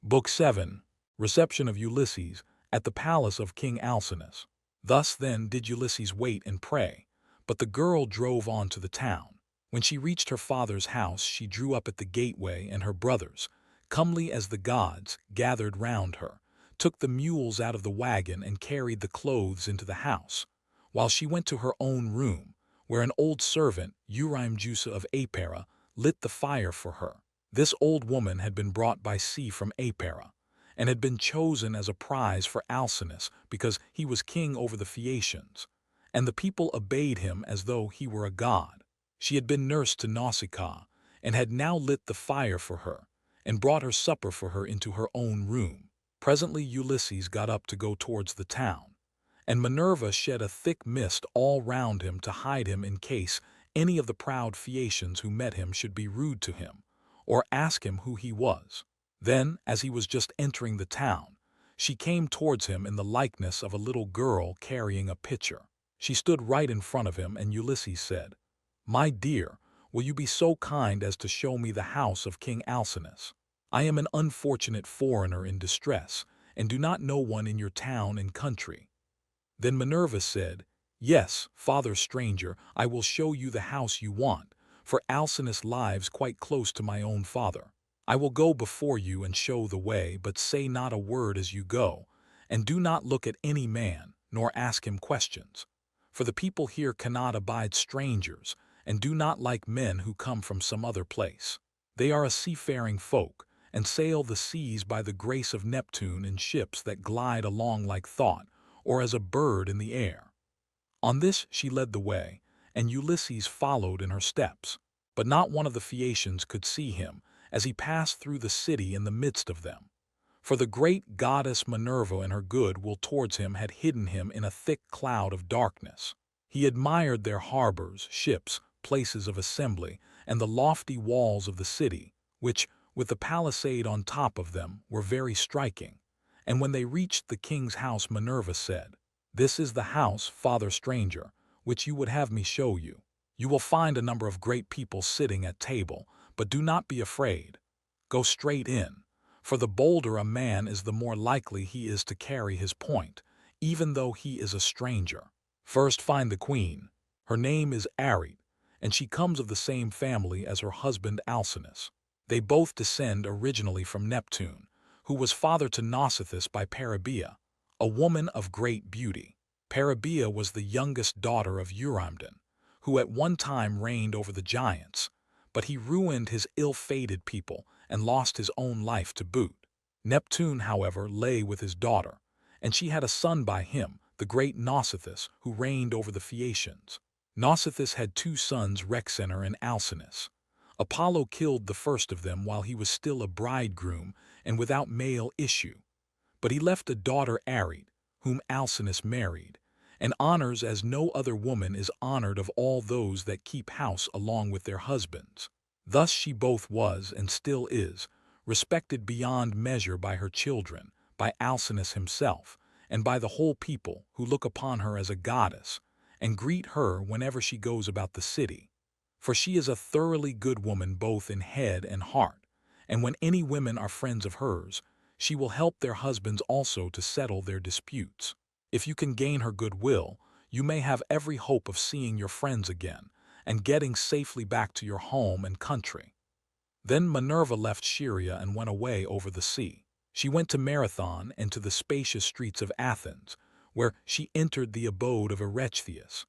Book 7. Reception of Ulysses at the palace of King Alcinous. Thus then did Ulysses wait and pray, but the girl drove on to the town. When she reached her father's house, she drew up at the gateway, and her brothers, comely as the gods, gathered round her, took the mules out of the wagon and carried the clothes into the house, while she went to her own room, where an old servant, reimagined of Apera, lit the fire for her. This old woman had been brought by sea from Apera, and had been chosen as a prize for Alcinous because he was king over the Phaeacians, and the people obeyed him as though he were a god. She had been nursed to Nausicaa, and had now lit the fire for her, and brought her supper for her into her own room. Presently Ulysses got up to go towards the town, and Minerva shed a thick mist all round him to hide him in case any of the proud Phaeacians who met him should be rude to him, or ask him who he was. Then, as he was just entering the town, she came towards him in the likeness of a little girl carrying a pitcher. She stood right in front of him, and Ulysses said, "My dear, will you be so kind as to show me the house of King Alcinous? I am an unfortunate foreigner in distress, and do not know one in your town and country." Then Minerva said, "Yes, father stranger, I will show you the house you want, for Alcinous lives quite close to my own father. I will go before you and show the way, but say not a word as you go, and do not look at any man, nor ask him questions. For the people here cannot abide strangers, and do not like men who come from some other place. They are a seafaring folk, and sail the seas by the grace of Neptune in ships that glide along like thought, or as a bird in the air." On this she led the way, and Ulysses followed in her steps. But not one of the Phaeacians could see him as he passed through the city in the midst of them. For the great goddess Minerva in her good will towards him had hidden him in a thick cloud of darkness. He admired their harbors, ships, places of assembly, and the lofty walls of the city, which, with the palisade on top of them, were very striking. And when they reached the king's house, Minerva said, "This is the house, father stranger, which you would have me show you. You will find a number of great people sitting at table, but do not be afraid. Go straight in, for the bolder a man is, the more likely he is to carry his point, even though he is a stranger. First find the queen. Her name is Arete, and she comes of the same family as her husband Alcinous. They both descend originally from Neptune, who was father to Nausicaa by Peribea, a woman of great beauty. Peribea was the youngest daughter of Eurymedon, who at one time reigned over the giants, but he ruined his ill-fated people and lost his own life to boot. Neptune, however, lay with his daughter, and she had a son by him, the great Nausicaa, who reigned over the Phaeacians. Nausicaa had two sons, Rhexenor and Alcinous. Apollo killed the first of them while he was still a bridegroom and without male issue, but he left a daughter, Arete, whom Alcinous married, and honors as no other woman is honored of all those that keep house along with their husbands. Thus she both was, and still is, respected beyond measure by her children, by Alcinous himself, and by the whole people, who look upon her as a goddess, and greet her whenever she goes about the city. For she is a thoroughly good woman both in head and heart, and when any women are friends of hers, she will help their husbands also to settle their disputes. If you can gain her goodwill, you may have every hope of seeing your friends again, and getting safely back to your home and country." Then Minerva left Scheria and went away over the sea. She went to Marathon and to the spacious streets of Athens, where she entered the abode of Odysseus.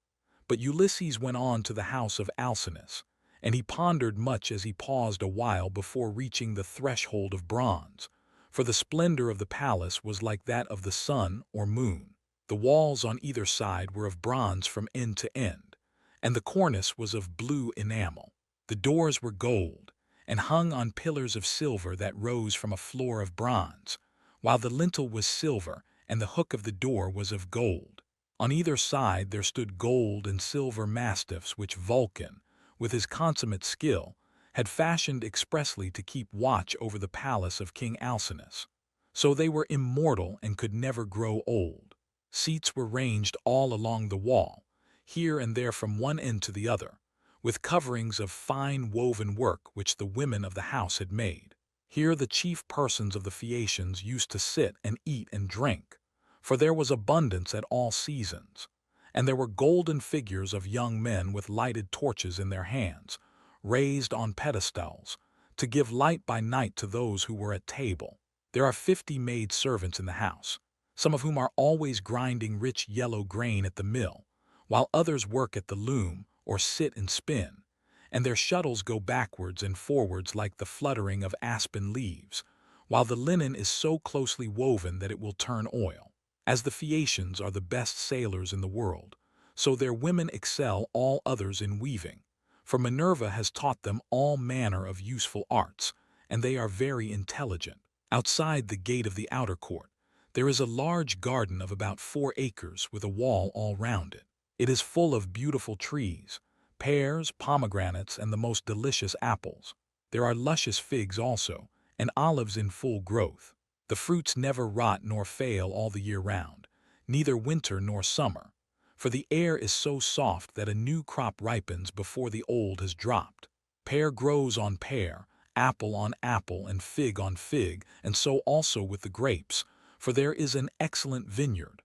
But Ulysses went on to the house of Alcinous, and he pondered much as he paused a while before reaching the threshold of bronze, for the splendor of the palace was like that of the sun or moon. The walls on either side were of bronze from end to end, and the cornice was of blue enamel. The doors were gold, and hung on pillars of silver that rose from a floor of bronze, while the lintel was silver, and the hook of the door was of gold. On either side there stood gold and silver mastiffs which Vulcan, with his consummate skill, had fashioned expressly to keep watch over the palace of King Alcinous. So they were immortal and could never grow old. Seats were ranged all along the wall, here and there from one end to the other, with coverings of fine woven work which the women of the house had made. Here the chief persons of the Phaeacians used to sit and eat and drink, for there was abundance at all seasons, and there were golden figures of young men with lighted torches in their hands, raised on pedestals, to give light by night to those who were at table. There are 50 maid servants in the house, some of whom are always grinding rich yellow grain at the mill, while others work at the loom or sit and spin, and their shuttles go backwards and forwards like the fluttering of aspen leaves, while the linen is so closely woven that it will turn oil. As the Phaeacians are the best sailors in the world, so their women excel all others in weaving, for Minerva has taught them all manner of useful arts, and they are very intelligent. Outside the gate of the outer court, there is a large garden of about 4 acres with a wall all round it. It is full of beautiful trees, pears, pomegranates, and the most delicious apples. There are luscious figs also, and olives in full growth. The fruits never rot nor fail all the year round, neither winter nor summer, for the air is so soft that a new crop ripens before the old has dropped. Pear grows on pear, apple on apple, and fig on fig, and so also with the grapes, for there is an excellent vineyard.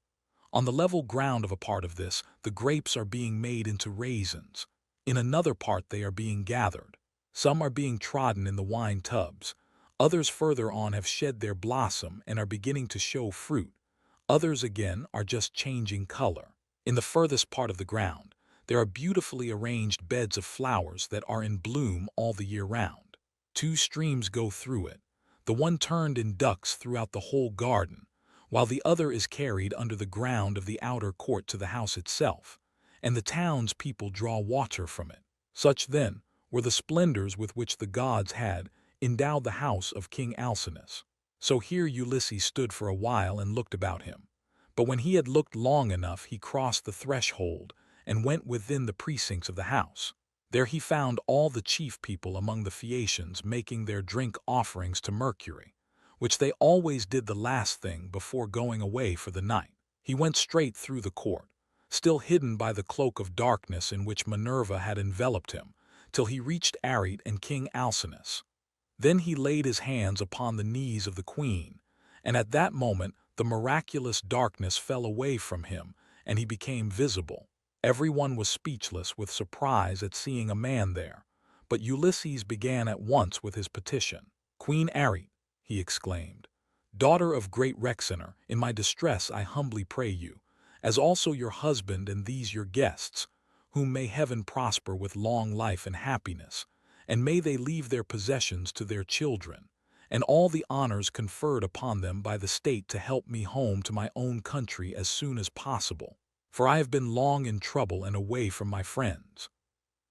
On the level ground of a part of this, the grapes are being made into raisins. In another part they are being gathered. Some are being trodden in the wine tubs. Others further on have shed their blossom and are beginning to show fruit. Others again are just changing color. In the furthest part of the ground, there are beautifully arranged beds of flowers that are in bloom all the year round. 2 streams go through it, the one turned in ducts throughout the whole garden, while the other is carried under the ground of the outer court to the house itself, and the town's people draw water from it. Such, then, were the splendors with which the gods had endowed the house of King Alcinous. So here Ulysses stood for a while and looked about him. But when he had looked long enough, he crossed the threshold and went within the precincts of the house. There he found all the chief people among the Phaeacians making their drink offerings to Mercury, which they always did the last thing before going away for the night. He went straight through the court, still hidden by the cloak of darkness in which Minerva had enveloped him, till he reached Arete and King Alcinous. Then he laid his hands upon the knees of the queen, and at that moment the miraculous darkness fell away from him, and he became visible. Everyone was speechless with surprise at seeing a man there, but Ulysses began at once with his petition. "Queen Arete," he exclaimed, "daughter of great Rhexenor, in my distress I humbly pray you, as also your husband and these your guests, whom may heaven prosper with long life and happiness, and may they leave their possessions to their children, and all the honors conferred upon them by the state to help me home to my own country as soon as possible, for I have been long in trouble and away from my friends."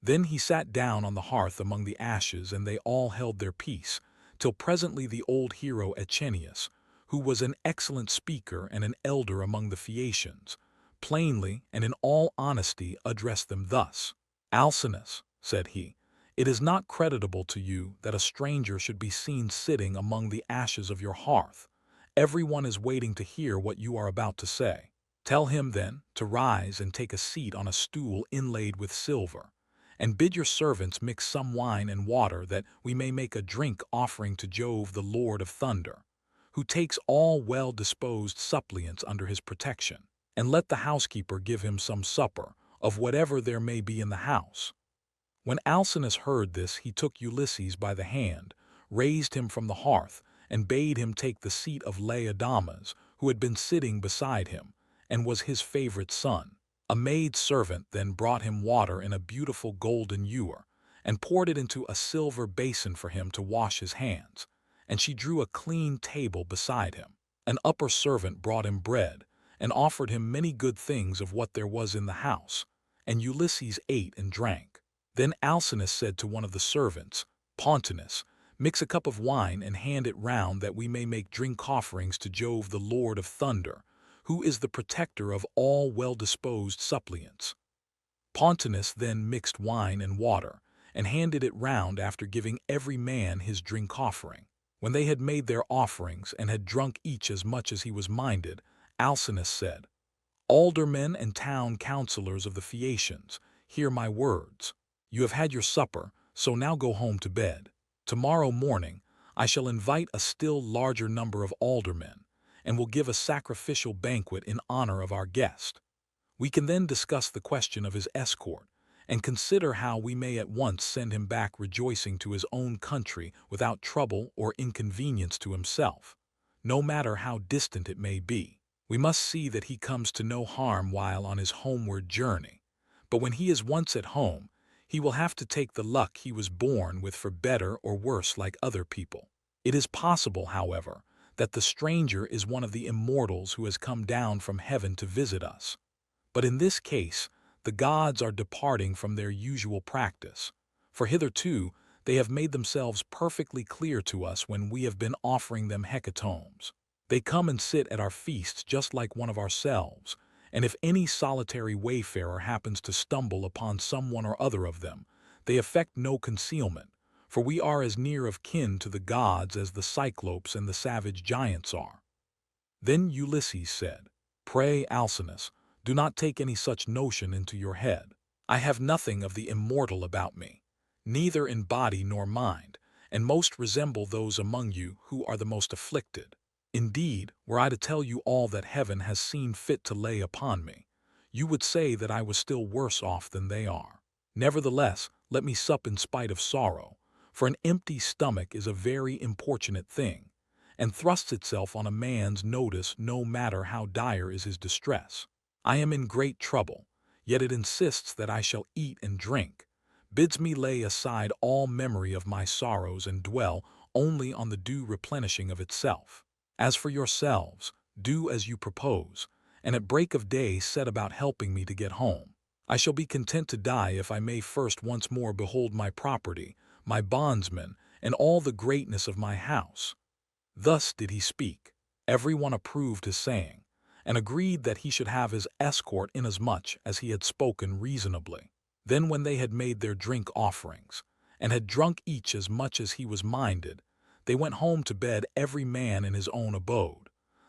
Then he sat down on the hearth among the ashes, and they all held their peace, till presently the old hero Echenius, who was an excellent speaker and an elder among the Phaeacians, plainly and in all honesty addressed them thus. "Alcinous," said he, "it is not creditable to you that a stranger should be seen sitting among the ashes of your hearth. Everyone is waiting to hear what you are about to say. Tell him, then, to rise and take a seat on a stool inlaid with silver, and bid your servants mix some wine and water that we may make a drink offering to Jove the Lord of Thunder, who takes all well-disposed suppliants under his protection. And let the housekeeper give him some supper, of whatever there may be in the house." When Alcinous heard this, he took Ulysses by the hand, raised him from the hearth, and bade him take the seat of Laodamas, who had been sitting beside him, and was his favorite son. A maid servant then brought him water in a beautiful golden ewer, and poured it into a silver basin for him to wash his hands, and she drew a clean table beside him. An upper servant brought him bread, and offered him many good things of what there was in the house, and Ulysses ate and drank. Then Alcinous said to one of the servants, "Pontonous, mix a cup of wine and hand it round that we may make drink offerings to Jove the Lord of Thunder, who is the protector of all well-disposed suppliants." Pontonous then mixed wine and water, and handed it round after giving every man his drink offering. When they had made their offerings and had drunk each as much as he was minded, Alcinous said, "Aldermen and town councillors of the Phaeacians, hear my words. You have had your supper, so now go home to bed. Tomorrow morning I shall invite a still larger number of aldermen, and will give a sacrificial banquet in honor of our guest. We can then discuss the question of his escort, and consider how we may at once send him back rejoicing to his own country without trouble or inconvenience to himself, no matter how distant it may be. We must see that he comes to no harm while on his homeward journey, but when he is once at home, he will have to take the luck he was born with for better or worse like other people. It is possible, however, that the stranger is one of the immortals who has come down from heaven to visit us. But in this case, the gods are departing from their usual practice, for hitherto they have made themselves perfectly clear to us when we have been offering them hecatombs. They come and sit at our feasts just like one of ourselves, and if any solitary wayfarer happens to stumble upon someone or other of them, they affect no concealment, for we are as near of kin to the gods as the Cyclopes and the savage giants are. Then Ulysses said, "Pray, Alcinous, do not take any such notion into your head. I have nothing of the immortal about me, neither in body nor mind, and most resemble those among you who are the most afflicted. Indeed, were I to tell you all that heaven has seen fit to lay upon me, you would say that I was still worse off than they are. Nevertheless, let me sup in spite of sorrow, for an empty stomach is a very importunate thing, and thrusts itself on a man's notice no matter how dire is his distress. I am in great trouble, yet it insists that I shall eat and drink, bids me lay aside all memory of my sorrows and dwell only on the due replenishing of itself. As for yourselves, do as you propose, and at break of day set about helping me to get home. I shall be content to die if I may first once more behold my property, my bondsmen, and all the greatness of my house." Thus did he speak. Everyone approved his saying, and agreed that he should have his escort inasmuch as he had spoken reasonably. Then when they had made their drink offerings, and had drunk each as much as he was minded, they went home to bed every man in his own abode,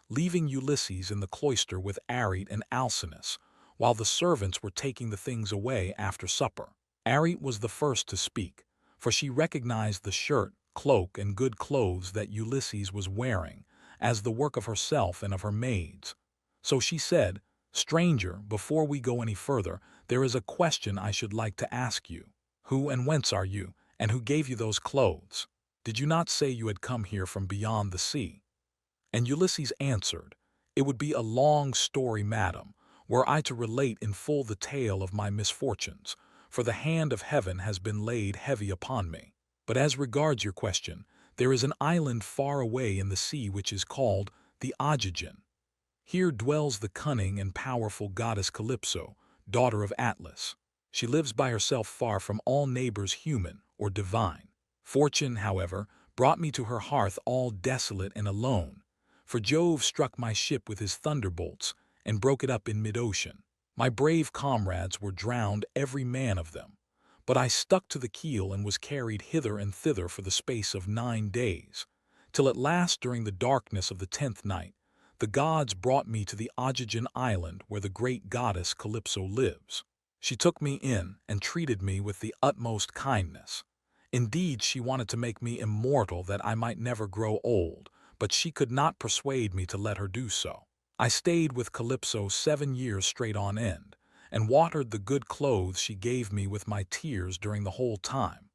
leaving Ulysses in the cloister with Arete and Alcinous, while the servants were taking the things away after supper. Arete was the first to speak, for she recognized the shirt, cloak, and good clothes that Ulysses was wearing as the work of herself and of her maids. So she said, "Stranger, before we go any further, there is a question I should like to ask you. Who and whence are you, and who gave you those clothes? Did you not say you had come here from beyond the sea?" And Ulysses answered, "It would be a long story, madam, were I to relate in full the tale of my misfortunes, for the hand of heaven has been laid heavy upon me. But as regards your question, there is an island far away in the sea which is called the Ogygian. Here dwells the cunning and powerful goddess Calypso, daughter of Atlas. She lives by herself far from all neighbors human or divine. Fortune, however, brought me to her hearth all desolate and alone, for Jove struck my ship with his thunderbolts and broke it up in mid-ocean. My brave comrades were drowned, every man of them, but I stuck to the keel and was carried hither and thither for the space of 9 days, till at last during the darkness of the 10th night, the gods brought me to the Ogygian island where the great goddess Calypso lives. She took me in and treated me with the utmost kindness. Indeed, she wanted to make me immortal that I might never grow old, but she could not persuade me to let her do so. I stayed with Calypso 7 years straight on end, and watered the good clothes she gave me with my tears during the whole time.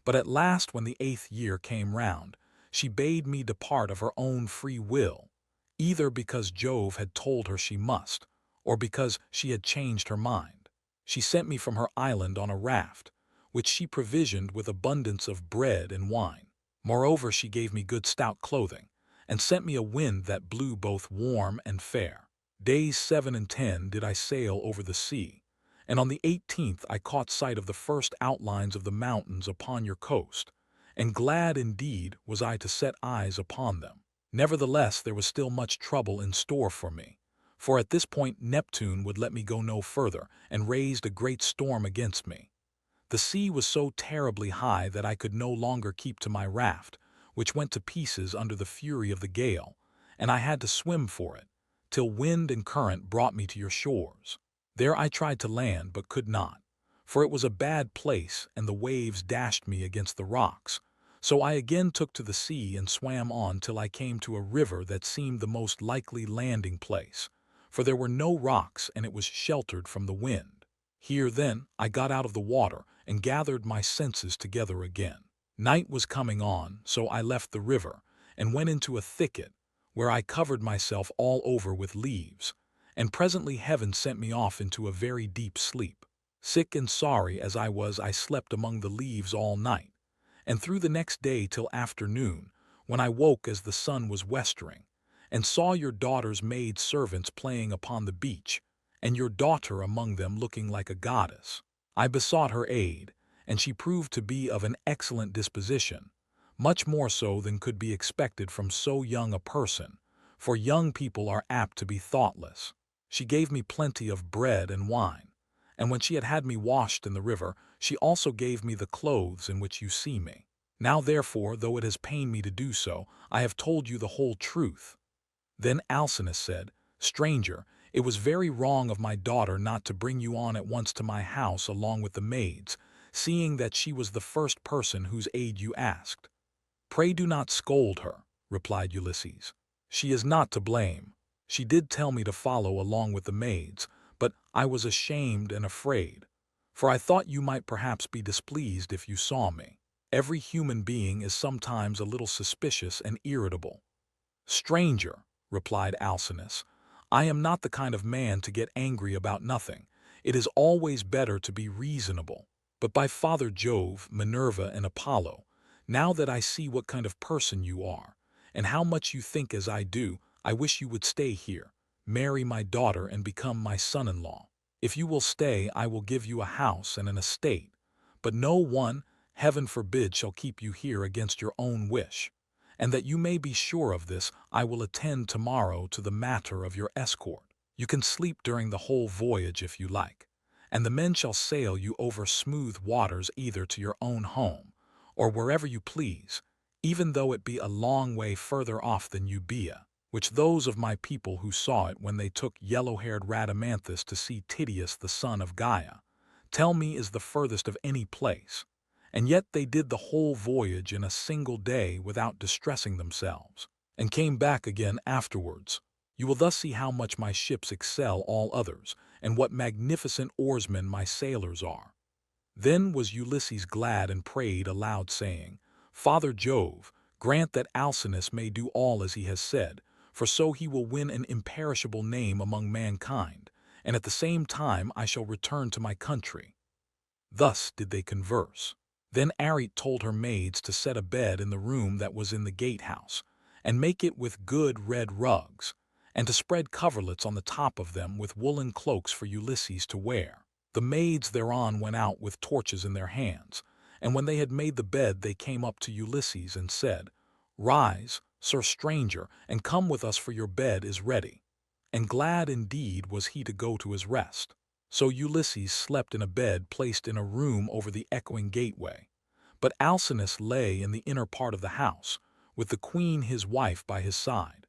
But at last, when the 8th year came round, she bade me depart of her own free will, either because Jove had told her she must, or because she had changed her mind. She sent me from her island on a raft, which she provisioned with abundance of bread and wine. Moreover, she gave me good stout clothing, and sent me a wind that blew both warm and fair. Days 7 and 10 did I sail over the sea, and on the 18th I caught sight of the first outlines of the mountains upon your coast, and glad indeed was I to set eyes upon them. Nevertheless, there was still much trouble in store for me, for at this point Neptune would let me go no further, and raised a great storm against me. The sea was so terribly high that I could no longer keep to my raft, which went to pieces under the fury of the gale, and I had to swim for it, till wind and current brought me to your shores. There I tried to land, but could not, for it was a bad place and the waves dashed me against the rocks, So I again took to the sea and swam on till I came to a river that seemed the most likely landing place, for there were no rocks and it was sheltered from the wind. Here then I got out of the water and gathered my senses together again. Night was coming on, so I left the river and went into a thicket, where I covered myself all over with leaves, and presently heaven sent me off into a very deep sleep. Sick and sorry as I was, I slept among the leaves all night, and through the next day till afternoon, when I woke as the sun was westering, and saw your daughter's maid servants playing upon the beach, and your daughter among them looking like a goddess. I besought her aid, and she proved to be of an excellent disposition, much more so than could be expected from so young a person, for young people are apt to be thoughtless. She gave me plenty of bread and wine, and when she had had me washed in the river, she also gave me the clothes in which you see me. Now therefore, though it has pained me to do so, I have told you the whole truth." Then Alcinous said, "Stranger, it was very wrong of my daughter not to bring you on at once to my house along with the maids, seeing that she was the first person whose aid you asked." "Pray do not scold her," replied Ulysses. "She is not to blame. She did tell me to follow along with the maids, but I was ashamed and afraid, for I thought you might perhaps be displeased if you saw me. Every human being is sometimes a little suspicious and irritable." "Stranger," replied Alcinous, "I am not the kind of man to get angry about nothing. It is always better to be reasonable. But by Father Jove, Minerva, and Apollo, now that I see what kind of person you are, and how much you think as I do, I wish you would stay here, marry my daughter, and become my son-in-law. If you will stay, I will give you a house and an estate, but no one, heaven forbid, shall keep you here against your own wish. And that you may be sure of this, I will attend tomorrow to the matter of your escort. You can sleep during the whole voyage if you like, and the men shall sail you over smooth waters either to your own home, or wherever you please, even though it be a long way further off than Euboea, which those of my people who saw it when they took yellow-haired Rhadamanthus to see Tydeus the son of Gaia, tell me is the furthest of any place. And yet they did the whole voyage in a single day without distressing themselves, and came back again afterwards. You will thus see how much my ships excel all others, and what magnificent oarsmen my sailors are." Then was Ulysses glad and prayed aloud, saying, "Father Jove, grant that Alcinous may do all as he has said, for so he will win an imperishable name among mankind, and at the same time I shall return to my country." Thus did they converse. Then Arete told her maids to set a bed in the room that was in the gatehouse, and make it with good red rugs, and to spread coverlets on the top of them with woolen cloaks for Ulysses to wear. The maids thereon went out with torches in their hands, and when they had made the bed they came up to Ulysses and said, "Rise, Sir Stranger, and come with us, for your bed is ready." And glad indeed was he to go to his rest. So Ulysses slept in a bed placed in a room over the echoing gateway, but Alcinous lay in the inner part of the house, with the queen his wife by his side.